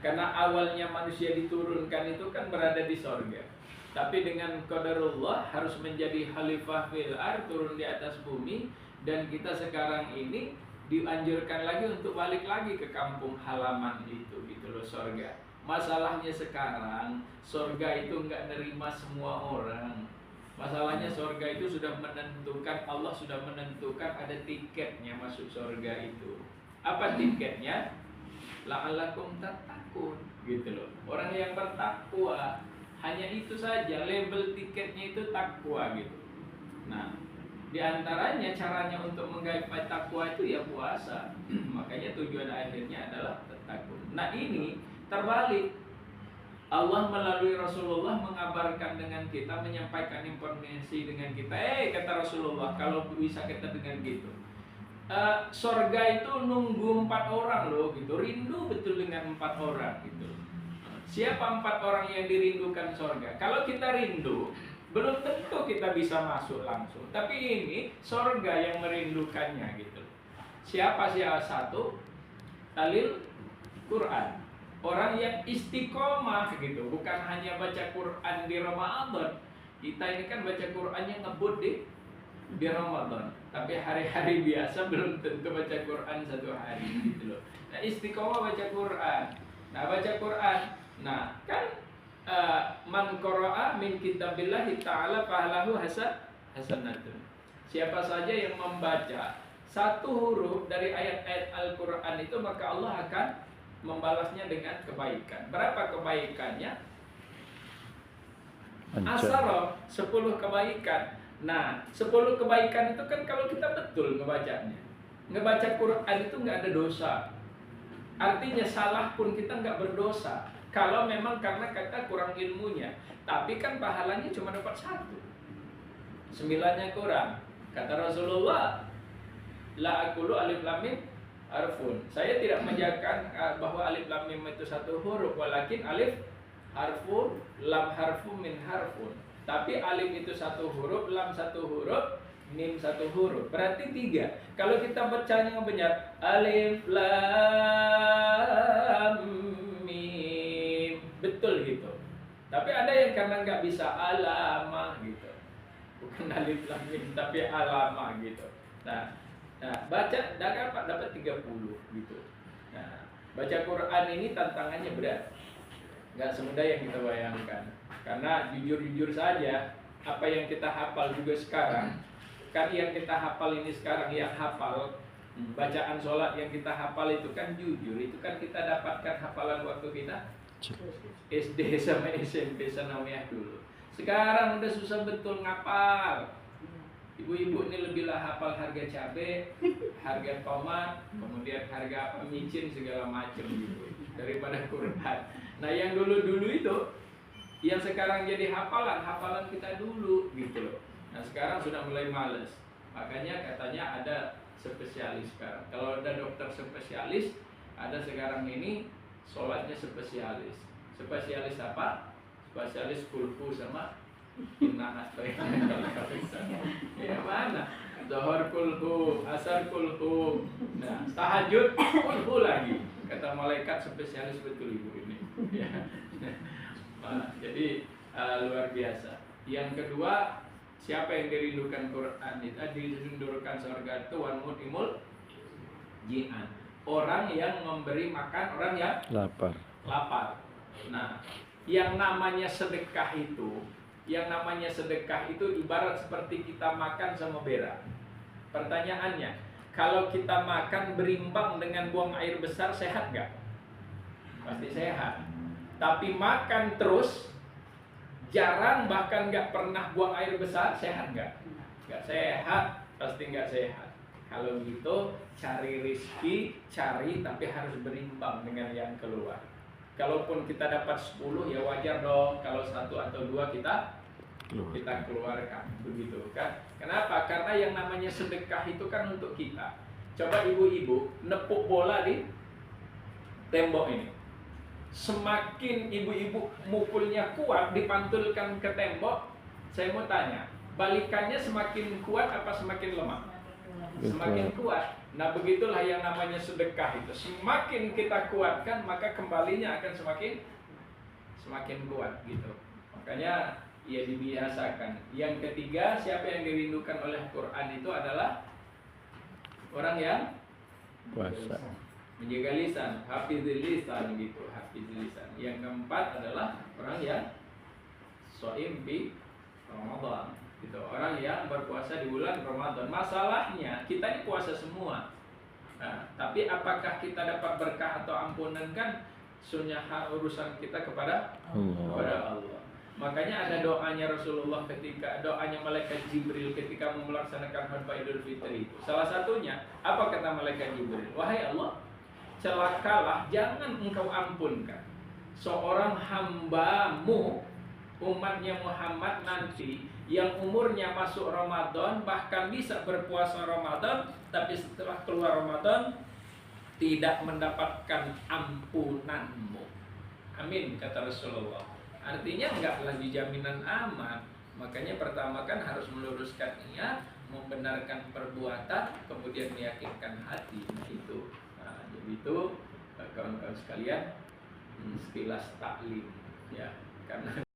Karena awalnya manusia diturunkan itu kan berada di sorga. Tapi dengan qadarullah harus menjadi khalifah fil ard, turun di atas bumi. Dan kita sekarang ini dianjurkan lagi untuk balik lagi ke kampung halaman itu, gitu loh, sorga. Masalahnya sekarang sorga itu nggak nerima semua orang. Masalahnya sorga itu sudah menentukan, Allah sudah menentukan ada tiketnya masuk sorga itu. Apa tiketnya? La'allakum tattaqun, gitu loh. Orang yang bertakwa, hanya itu saja, label tiketnya itu takwa gitu. Nah, di antaranya caranya untuk menggapai takwa itu ya puasa. Makanya tujuan akhirnya adalah tattaqun. Nah, ini terbalik. Allah melalui Rasulullah mengabarkan dengan kita, menyampaikan informasi dengan kita. Kata Rasulullah, kalau bisa kita dengan gitu, sorga itu nunggu 4 orang loh, gitu. Rindu betul dengan 4 orang gitu. Siapa 4 orang yang dirindukan sorga? Kalau kita rindu, belum tentu kita bisa masuk langsung. Tapi ini sorga yang merindukannya gitu. Siapa satu? Talil Quran. Orang yang istiqomah gitu, bukan hanya baca Quran di Ramadan. Kita ini kan baca Qurannya ngebut di Ramadan, tapi hari-hari biasa belum tentu baca Quran 1 hari gitu loh. Nah, istiqomah baca Quran. Nah, baca Quran. Nah, kan man qara'a min kitabillahi ta'ala falahu hasanatun. Siapa saja yang membaca 1 huruf dari ayat-ayat Al-Quran itu, maka Allah akan membalasnya dengan kebaikan. Berapa kebaikannya? Asara, 10 kebaikan. Nah, 10 kebaikan itu kan kalau kita betul ngebacanya. Ngebaca Quran itu nggak ada dosa. Artinya salah pun kita nggak berdosa. Kalau memang karena kita kurang ilmunya. Tapi kan pahalanya cuma dapat 1. 9-nya kurang. Kata Rasulullah, la aqulu alif lam mim harfun. Saya tidak menjakan bahwa alif lam mim itu 1 huruf, walakin alif harfun, lam harfun min harfun. Tapi alif itu 1 huruf, lam 1 huruf, mim 1 huruf. Berarti 3. Kalau kita bacanya benar, alif lam mim, betul gitu. Tapi ada yang karena nggak bisa alamah gitu. Bukan alif lam mim tapi alamah gitu. Nah, baca dapat 30 gitu. Nah, baca Quran ini tantangannya berat. Nggak semudah yang kita bayangkan. Karena jujur-jujur saja, apa yang kita hafal juga sekarang, kan yang kita hafal ini sekarang, yang hafal bacaan sholat yang kita hafal itu kan jujur, itu kan kita dapatkan hafalan waktu kita SD sama SMP sanawiyah dulu. Sekarang udah susah betul ngapal. Ibu-ibu ini lebihlah hafal harga cabai, harga tomat, kemudian harga apa, micin segala macam gitu, daripada Quran. Nah, yang dulu-dulu itu, yang sekarang jadi hafalan kita dulu gitu loh. Nah, sekarang sudah mulai males. Makanya katanya ada spesialis sekarang. Kalau ada dokter spesialis, ada sekarang ini sholatnya spesialis. Spesialis apa? Spesialis kulhu sama inna atau ya mana? Zohor kulhu, asar kulhu, nah tahajud kulhu lagi. Kata malaikat spesialis betul ibu ini. Ya. Jadi luar biasa. Yang kedua, siapa yang dirindukan Quran itu, dirindukan surga itu wanmut imul ji'an. Orang yang memberi makan orang yang lapar. Nah, yang namanya sedekah itu, ibarat seperti kita makan sama berak. Pertanyaannya, kalau kita makan berimbang dengan buang air besar, sehat nggak? Pasti sehat. Tapi makan terus, jarang bahkan nggak pernah buang air besar, sehat nggak? Nggak sehat, pasti nggak sehat. Kalau gitu, cari rizki, tapi harus berimbang dengan yang keluar. Kalaupun kita dapat 10, ya wajar dong kalau 1 atau 2 kita keluarkan, begitu kan? Kenapa? Karena yang namanya sedekah itu kan untuk kita. Coba ibu-ibu nepuk bola di tembok ini. Semakin ibu-ibu mukulnya kuat, dipantulkan ke tembok, saya mau tanya, balikannya semakin kuat apa semakin lemah? Semakin kuat. Nah, begitulah yang namanya sedekah itu. Semakin kita kuatkan, maka kembalinya akan semakin kuat gitu. Makanya ya dibiasakan. Yang ketiga, siapa yang dirindukan oleh Quran itu adalah orang yang Puasa. menjaga lisan, hafizil lisan gitu, hafizil lisan. Yang keempat adalah orang yang shaim di Ramadan gitu, orang yang berpuasa di bulan Ramadan. Masalahnya kita ini puasa semua. Nah, tapi apakah kita dapat berkah atau ampunan kan sunnah urusan kita kepada Allah. Makanya ada doanya Rasulullah ketika doanya malaikat Jibril ketika melaksanakan khutbah Idul Fitri itu. Salah satunya apa kata malaikat Jibril? Wahai Allah, celakalah jangan engkau ampunkan seorang hambamu umatnya Muhammad nanti yang umurnya masuk Ramadan bahkan bisa berpuasa Ramadan, tapi setelah keluar Ramadan tidak mendapatkan ampunanmu. Amin kata Rasulullah. Artinya enggak lagi jaminan aman. Makanya pertama kan harus meluruskan niat, membenarkan perbuatan, kemudian meyakinkan hati. Nah itu. Nah, jadi itu kawan-kawan sekalian sekilas taklim ya. Karena